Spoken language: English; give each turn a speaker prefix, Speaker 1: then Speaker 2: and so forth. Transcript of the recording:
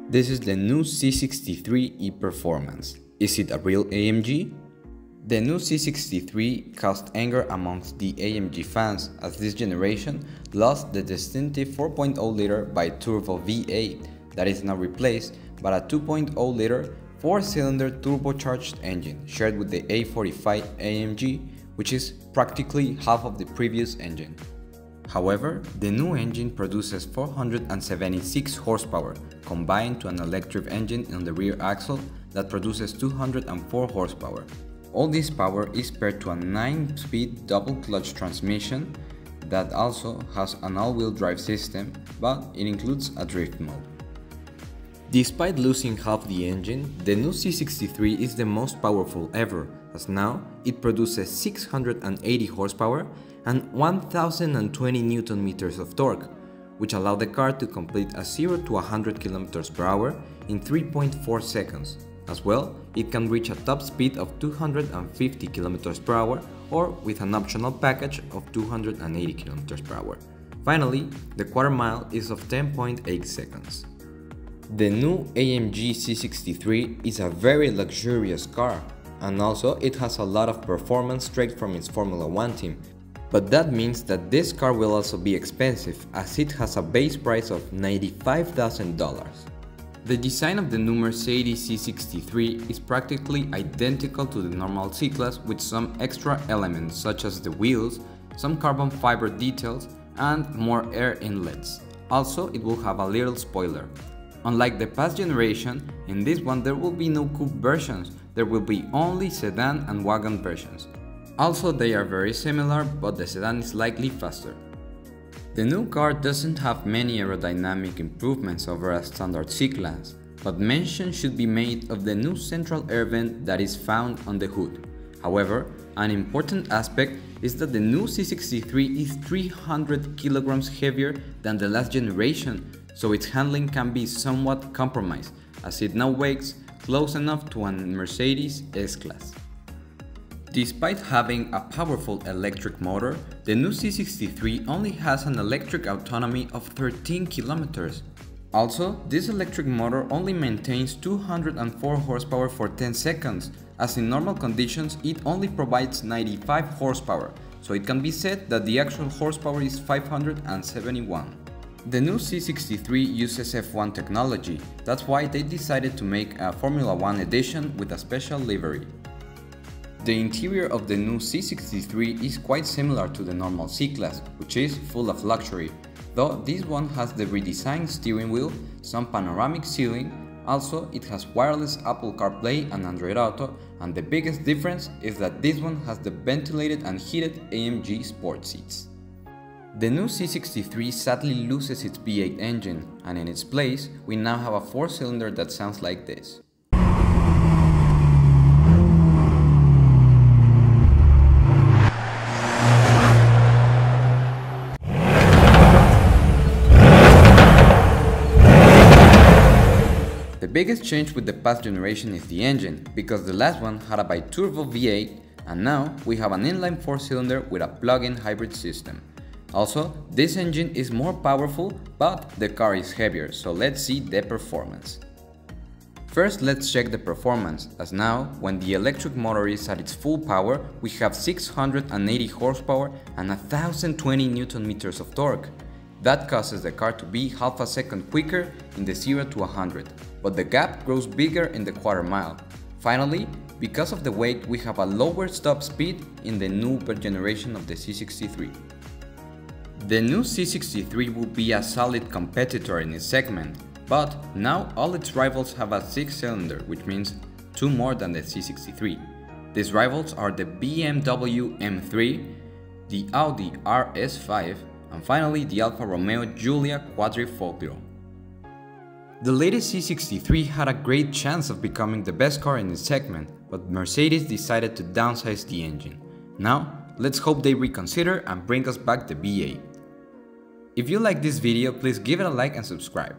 Speaker 1: This is the new C63 E-Performance. Is it a real AMG? The new C63 caused anger amongst the AMG fans as this generation lost the distinctive 4.0-liter bi-turbo V8 that is now replaced by a 2.0-liter 4-cylinder turbocharged engine shared with the A45s AMG, which is practically half of the previous engine. However, the new engine produces 476 horsepower combined to an electric engine on the rear axle that produces 204 horsepower. All this power is paired to a 9-speed double-clutch transmission that also has an all-wheel drive system, but it includes a drift mode. Despite losing half the engine, the new C63 is the most powerful ever, as now it produces 680 horsepower and 1020 Nm of torque, which allow the car to complete a 0 to 100 km/h in 3.4 seconds. As well, it can reach a top speed of 250 km/h or with an optional package of 280 km/h. Finally, the quarter mile is of 10.8 seconds. The new AMG C63 is a very luxurious car, and also it has a lot of performance straight from its Formula 1 team. But that means that this car will also be expensive, as it has a base price of $95,000. The design of the new Mercedes C63 is practically identical to the normal C-Class with some extra elements such as the wheels, some carbon fiber details, and more air inlets. Also, it will have a little spoiler. Unlike the past generation, in this one there will be no coupe versions, there will be only sedan and wagon versions. Also, they are very similar, but the sedan is slightly faster. The new car doesn't have many aerodynamic improvements over a standard C-Class, but mention should be made of the new central air vent that is found on the hood. However, an important aspect is that the new C63 is 300 kg heavier than the last generation, so its handling can be somewhat compromised, as it now weighs close enough to a Mercedes S-Class. Despite having a powerful electric motor, the new C63 only has an electric autonomy of 13 km. Also, this electric motor only maintains 204 horsepower for 10 seconds, as in normal conditions it only provides 95 horsepower, so it can be said that the actual horsepower is 571. The new C63 uses F1 technology, that's why they decided to make a Formula 1 edition with a special livery. The interior of the new C63 is quite similar to the normal C-Class, which is full of luxury, though this one has the redesigned steering wheel, some panoramic ceiling, also it has wireless Apple CarPlay and Android Auto, and the biggest difference is that this one has the ventilated and heated AMG sport seats. The new C63 sadly loses its V8 engine, and in its place we now have a 4-cylinder that sounds like this. The biggest change with the past generation is the engine, because the last one had a bi-turbo V8 and now we have an inline 4-cylinder with a plug-in hybrid system. Also, this engine is more powerful, but the car is heavier, so let's see the performance. First, let's check the performance, as now, when the electric motor is at its full power, we have 680 horsepower and 1020 Nm of torque. That causes the car to be half a second quicker in the 0 to 100, but the gap grows bigger in the quarter mile. Finally, because of the weight, we have a lower top speed in the new generation of the C63. The new C63 will be a solid competitor in its segment, but now all its rivals have a 6-cylinder, which means 2 more than the C63. These rivals are the BMW M3, the Audi RS5, and finally the Alfa Romeo Giulia Quadrifoglio. The latest C63 had a great chance of becoming the best car in its segment, but Mercedes decided to downsize the engine. Now, let's hope they reconsider and bring us back the V8. If you like this video, please give it a like and subscribe.